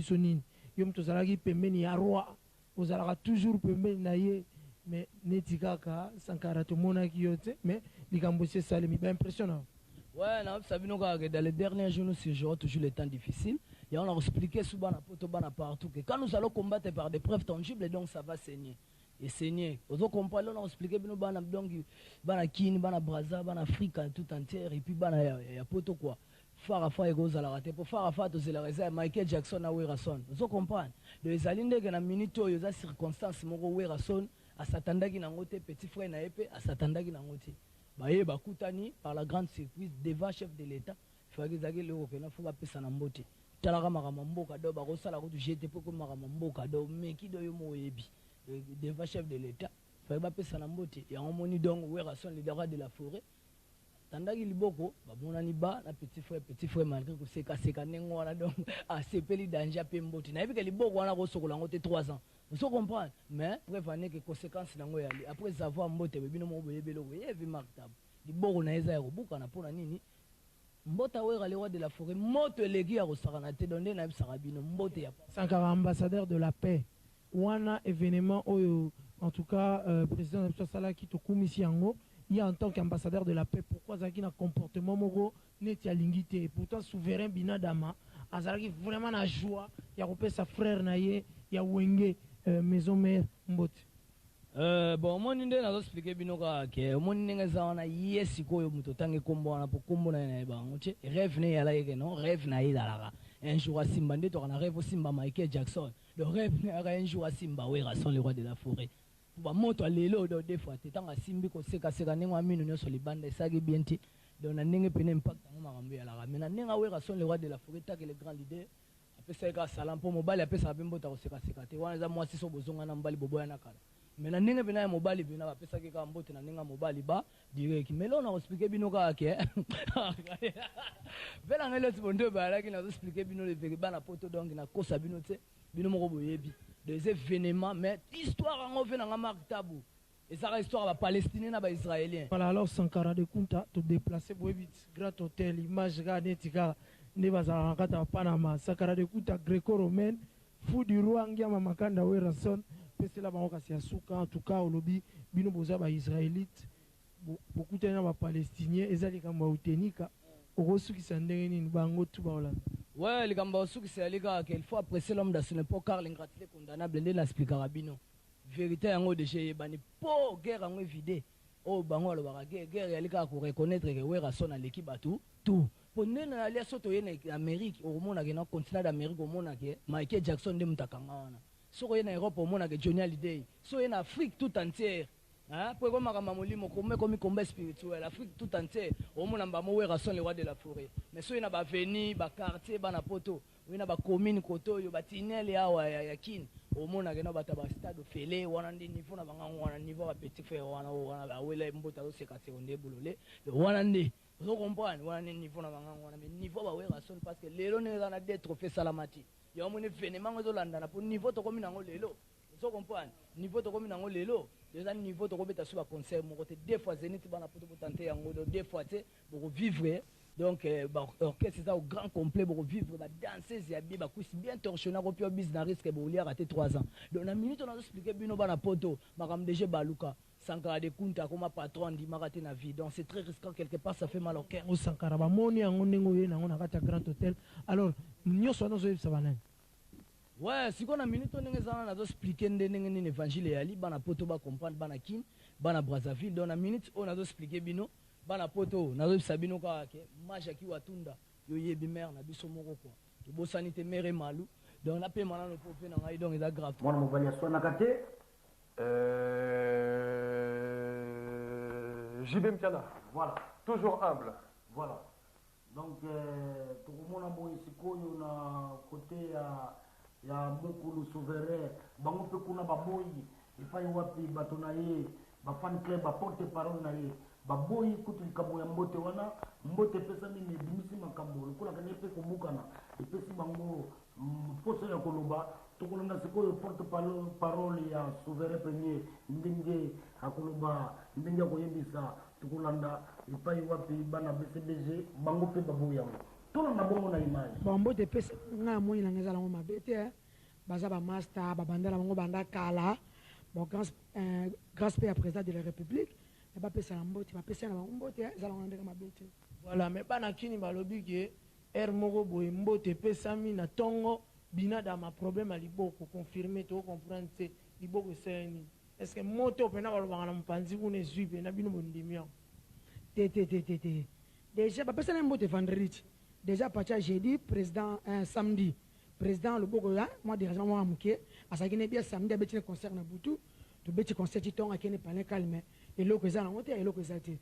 Sonine, yom tozalaki pembeni ya roi, ozalaka toujours pembeni na ye, mais netikaka Sankara to monaki yote, mais likambose salemi, ben impressionnant. Ouais, dans les derniers jours, nous séjournons toujours les temps difficiles. Et on a expliqué souvent partout que quand nous allons combattre par des preuves tangibles, donc ça va saigner. Et saigner. On a expliqué que nous allons Kini, Braza, Afrique tout entière, et puis il y a poto quoi. Farafa et Goza la raté. Pour Farafa, tu la réserve Michael Jackson à Werason. Vous comprenez? Les alindés qui ont minute, il y a circonstances, Moro Werason, à Satanda qui n'a ngoté, petit frère n'a épée, à Satanda qui n'a ngoté. Baye bakutani par la grande surprise devant chef de l'État fallait que le Européen faut pas pesa na mbote talaka makamamboka do ba kosala ko jeter pour ko makamamboka do meki do yo moyebi devant chef de l'État fallait pas pesa na mbote et on moni donc Werason le droit de la forêt tandaki liboko ba monani ba na petit frère malgré que c'est kaseka nengo wana donc a sepeli danger pe mbote na ebike liboko wana ko sokola ngote 3 ans. Vous comprenez? Mais prévenez que les conséquences sont après avoir mbote bino mo boyebelo yevi martable di boko na eza ya kobuka na pona nini mbota wera le roi de la forêt moto legi ya kosakanate donde na bisaka bino mbote ya Sankara ambassadeur de la paix wana événement oyo en tout cas président de Sala qui to kumisi yango il en tant qu'ambassadeur de la paix pourquoi zaki na comportement moko neti alingite et pourtant souverain binadama azalaki vraiment na joie ya kopesa frère na ye ya wenge maison mère mbote. Bon, moi je vais expliquer que moi je yes ko yo muto tangi kombo na pokombo na ba ngoche rêve ne yala yeke non rêve na yala un jour à Simba ndé to na rêve Simba Michael Jackson le rêve ne un jour à Simba Werason le roi de la forêt ba moto lelo do des fois tanga simbi ko seka nengo minu nyo so libanda esagi bienti donc na ndenge pene impact ngo makambo yala mais na ndenge Werason le roi de la forêt ta que le grand leader apesa salam po mobile apesa bimbo ta ko seka te wana za mwasi so bozonga na mbali boboya na kala mais na ndenge bina ya mobile bina bapesa ke ka mbote na ndenge mobile ba direct mais là on a expliqué bino ka ke vela ngelo tibondo ba la ki na expliquer bino le vériba na poto donc na kosa bino te bino moko boyebi des événements mais histoire en ovena nga mark tabou et ça histoire ba palestinien na ba israélien. Voilà alors Sankara de Kunta to déplacer boyebi grand hôtel image ga netika ne bazala kata Panama Sankara de Kunta gréco-romaine fou du roi ngiama makanda Werason pese la bango kasi asuka en tout cas au lobby bino boza ba israélite beaucoup tena ba palestinien ezali kamba utenika okosukisa ndenge nini bango tu ba Hollande. Ouais, les gars, c'est les gars qu'il faut apprécier l'homme dans son époque car l'ingratitude est condamnable. Il l'explique à Rabino. Vérité en haut de chez Yébani. Pour guerre en haut vidé. Oh, bango le bara guerre, il y a les gars pour reconnaître que Werason à l'équipe à tout. Pour nous, on a allé sauter en Amérique, au monde qui est dans le continent d'Amérique, au monde qui est Michael Jackson de Moutakanga. So en Europe, au monde qui est Johnny Hallyday. So en Afrique tout entière. Hein? Pour comme combat spirituel, l'Afrique tout entière, au monde en Werason le roi de la forêt. Mais so en a veni, quartier, poto, on a commune, koto, yo batinel ya kin. Au monde qui est dans le stade félé, on a des niveaux, on a un niveau à petit frère, on a un mbota se casser on déboulé. On a des vous comprenez, on a un niveau, on a un niveau à Werason parce que les lois on a des trophées salamati. Il y a un événement aux Hollandais pour niveau de commune en lelo. Vous comprenez, niveau de commune en lelo. Des niveaux de remettre sur un concert, mon côté deux fois zénith, pour tenter en gros deux fois pour vivre. Donc, orchestre c'est ça au grand complet pour vivre, danser, c'est bien torsionné, au pire business risque pour lui rater 3 ans. Donc, la minute on a expliqué bino bana poto, madame DG Baluka, Sankara de Kunta comme patron dit maraté na vie. Donc, c'est très risquant quelque part, ça fait mal au cœur. Au Sankara, moni en onengoye na on a raté un grand hôtel. Alors, nous sommes dans ça va. Ouais, si on a minute on a expliqué un évangile et ali, bana poto ba comprendre bana kin, bana Brazzaville. Donc, la minute on a expliqué bino. Bana poto na zo sabino ka ke maja ki watunda yo yebi mer na biso moko quoi to bosani te mere malu donc na pe mana no popé na ngai donc eza grave mwana mobali ya swana kate JB Mpiana voilà toujours humble voilà donc tokomona boye sikoyo na côté ya mokulu souverain bango pe kuna baboyi epai wapi bato na ye bafan club baporte parole na ye baboyi kutu likambo ya mbote wana mbote epesa nini ebimisi makambo lokolaka ne epe komukana epesi bango poso ya koloba tokolanda sikoyo porte parole ya souverain premier ndenge akoloba ndenge akoyebisa tokolanda epai wapi bana bcbg bango mpe baboyi yango tolanda bongo na image bon mbote pesa nga moni na ngeza la ngoma bete baza ba master ba bandela bango banda kala bon grâce à président de la République et ba pesa la mbote ba pesa na bango mbote za la ngondeka mabete voilà mais bana kini balobi ke er moko boye mbote pesami na tongo bina da ma problème à liboko confirmer to comprendre c'est liboko c'est est-ce que moto pena balobanga na mpanzi kuna ezwi na bino bondimia te déjà ba pesa na mbote vendredi déjà parti jeudi président samedi président le boko là moi déjà moi amuke asaki ne bien samedi abeti concert na butu to beti concert tonga kene palais calme et loko za na moto et loko za te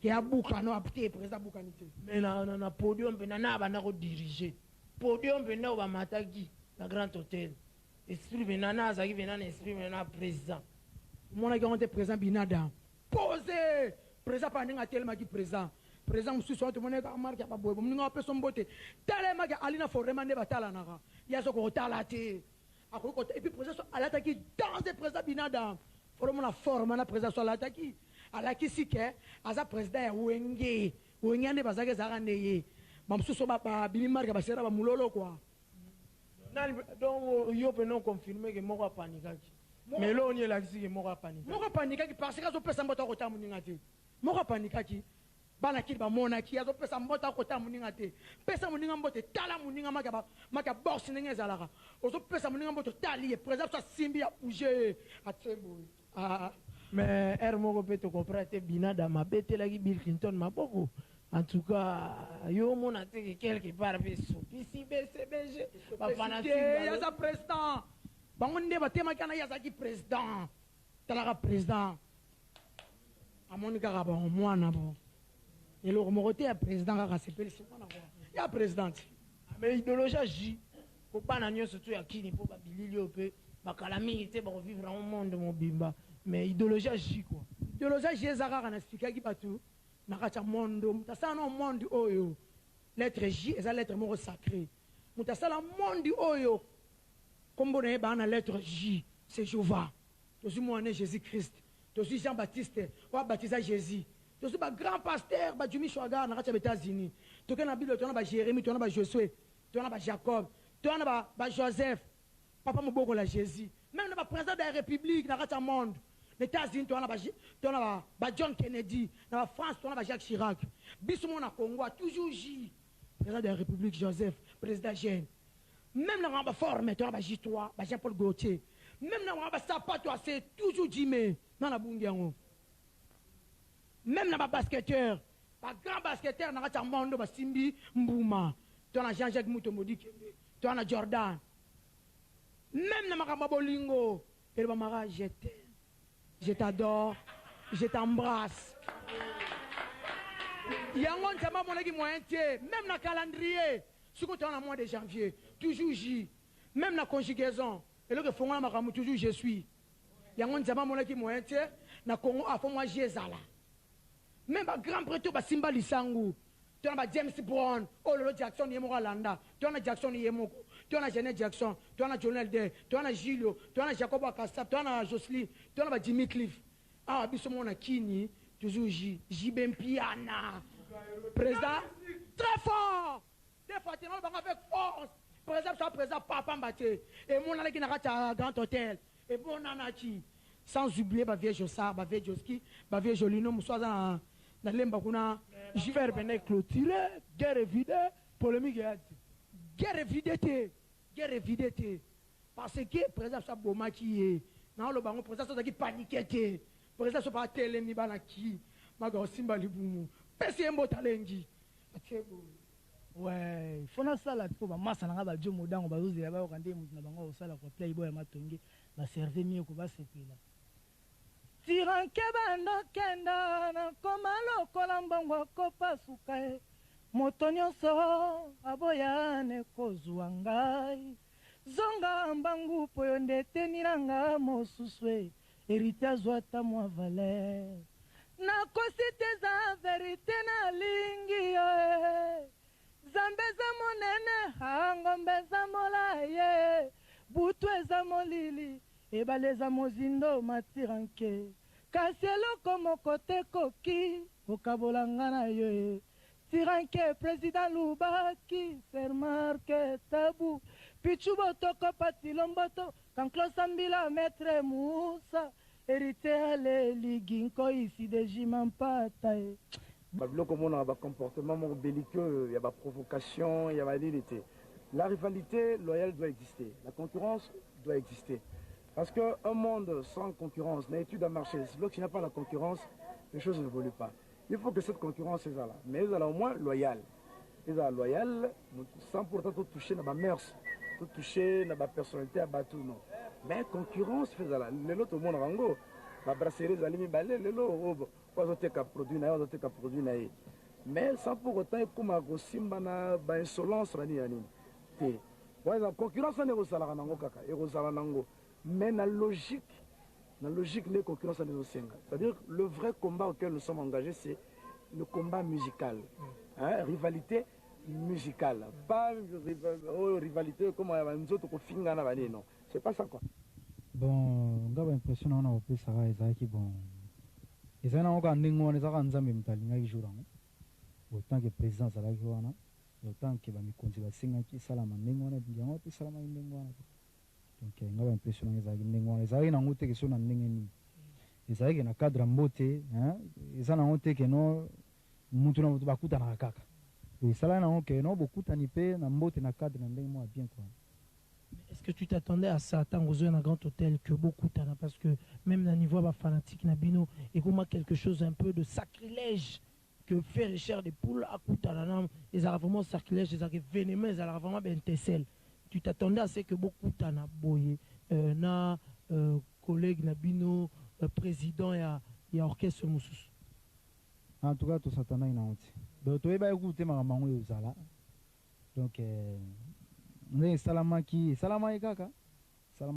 qui a bouka no apte président bouka ni te mais na podium pena na bana ko diriger podium pena ba mataki na grand hôtel esprit pena na azaki pena na esprit pena président mona ki onte président binada posé président pa ninga tellement ki président mususu oto moneka marque ya baboye mninga peso mbote tellement que alina forema ne batala naka yaso ko tala te akoko et puis président alata ki dans le président binada foroma na forma na président so alata ki alaki sike aza président ya wenge ne bazake zaka neye mususu ba bili marque ba sera ba mulolo quoi donc yo pe non confirmer que moko panikaki mais là on y est là qui moko panikaki parce que zo pesa mbote ko ta muninga te moko panikaki bana kiri ba mona ki azo pesa mbota ko ta muninga te pesa muninga mbote tala muninga maka box ndenge ezalaka ozo pesa muninga mbote tali e président so simbi ya bouger atebo mais er moko pe to comprendre binada mabetela ki Bill Clinton maboko en tout cas yo mona te quelque part pe so ici BCBG ba fanatique ya za président bango nde ba tema kana ya za ki président talaka président amoni kaka ba mwana bo et le remonté à président kaka sepeli simana quoi ya président mais idéologie J ko bana nyo surtout ya kini po ba bililio pe ba kalami te ba vivre un monde mobimba mais idéologie J quoi idéologie J za kaka na expliquer ki batu na kacha monde mutasana no monde oyo lettre J eza lettre moko sacrée mutasala monde oyo kombo na ba na lettre J c'est Jéhovah to suis moi né Jésus Christ to suis Jean-Baptiste ou baptisé Jésus. Je suis un grand pasteur, Jimmy Chouaga, dans les États-Unis. Tu as la Bible, tu as Jérémie, tu as Josué, tu as Jacob, tu as Joseph, Papa Moboko la Jésus. Même le président de la République, dans le monde, les États-Unis, tu as John Kennedy, dans la France, tu as Jacques Chirac. Bissoumon à Congo, toujours J. Président de la République, Joseph, président Jeune. Même dans la forme, tu as J3, Jean-Paul Gaultier. Même dans la sapat, tu as toujours Jimé, dans la Bungiango. Même dans les basketteurs, les grands basketteurs, dans le monde, Simbi Mbouma, tu as Jean-Jacques Moutomodi, tu as Jordan. Même dans le Bolingo, je t'adore, je t'embrasse. Yangon, ça m'a montré moyen, même dans le calendrier, si tu es dans le mois de janvier, toujours J, même dans la conjugaison, et là, toujours je suis. Yangon, ça m'a montré moyen, dans le Congo, à fond, moi, j'ai Zala. Même les grands prêtres, Simba Lissangu, tu as James Brown, Ololo Jackson, Yemora Landa, tu as Jackson Yemoko, tu as Janet Jackson, tu as Jonel Day, tu as Gilio, tu as Jacob Akassab, tu as Jocelyne, tu as Jimmy Cliff. Ah, Bissomona Kini, toujours Jibem Piana. Président, très fort. Des fois, tu es avec force. Président, Papa Mbaté. Et mon ami qui n'a pas grand hôtel. Et bon, Nanachi. Sans oublier ma vieille Jossar, ma vieille Joski, ma vieille Jolino, Moussa dans l'emba kuna. J'y vais venir clôturer, guerre évidée, polémique. Guerre évidée. Parce que, président, ça boma qui est. Non, le baron, président, ça qui paniqué. Président, ça pas télé, mi banaki. Ma gosse, Simba Liboumou. Pessi Mbo Talengi. Ouais, il faut que ça là, pour ma masse, on a pas de mots dans le bazou, il y a pas de candidat, on a pas de salle pour playboy, matongi, va servir mieux que va se payer là. Tiran kebando kenda na komalo kolambangwa kopa sukae motonyo so aboyane kozwa ngai zonga mbangu poyo ndete niranga mosuswe hérité azwata mwa valer nakosi te za verite na lingi yo zambe za monene hangombe za molaye butu eza molili ebale za mozindo matiranke kasi eloko moko te koki kokabolanga na yo Tiranke, président Lubaki, Sermarke, Tabou, Pichuboto, Kopati, Lomboto, Kanklo Sambila, Maître Moussa, hérité à Liginko, ici de Jimampatae. Comme on a un comportement belliqueux, il y a des provocations, il y a des vérités. La rivalité loyale doit exister, la concurrence doit exister. Parce qu'un monde sans concurrence, l'étude a marché. Lorsqu'il n'y a pas la concurrence, les choses n'évoluent pas. Il faut que cette concurrence soit là. Mais elle est au moins loyale. Elle est loyale, sans pourtant tout toucher dans ma mœurs, tout toucher dans ma personnalité à tout non. Mais concurrence fait ça là. L'autre monde rango, la brasserie zalimi balé, l'autre produit na, produit na. Mais sans pour autant comme un simba na ba insolence rani yani. La concurrence n'est pas là nango kaka, est nango. Mais la logique de concurrence est aussi. C'est-à-dire le vrai combat auquel nous sommes engagés, c'est le combat musical. Hein? Rivalité musicale. Pas rivalité comme nous autres qu'on finit dans l'année, non. C'est pas ça quoi. Bon, j'ai l'impression qu'on a un peu ça, et bon. Et ça, on a un ningo, on a un zami mtalinga qui joue là. Autant que président ça là qui joue là, autant que bami konzi ba singa qui salama ningo na bingo pe salama ningo na. Donc j'ai l'impression que ça ningo na ça ina ngote que so na ningo ni. Et ça que na cadre mbote, hein, et ça na ngote que no mutu na mutu bakuta na kaka. Et ça là na ngote que no bokuta ni pe na mbote na cadre na ningo moi bien quoi. Est-ce que tu t'attendais à ça, tant aux un grand hôtel que beaucoup t'en a, parce que même dans le niveau fanatique Nabino, et comment quelque chose un peu de sacrilège que faire les chairs des poules à Koutananam, ils ont vraiment sacrilège, ils ont vénémeux, ils ont vraiment bien tessel. Tu t'attendais à ce que beaucoup t'en a boyé, na collègue Nabino, président et orchestre Moussous. En tout cas, tout ça t'en a une honte. Donc tu es bien écouté ma maman aux ala. Donc Salama qui Salama et Kaka.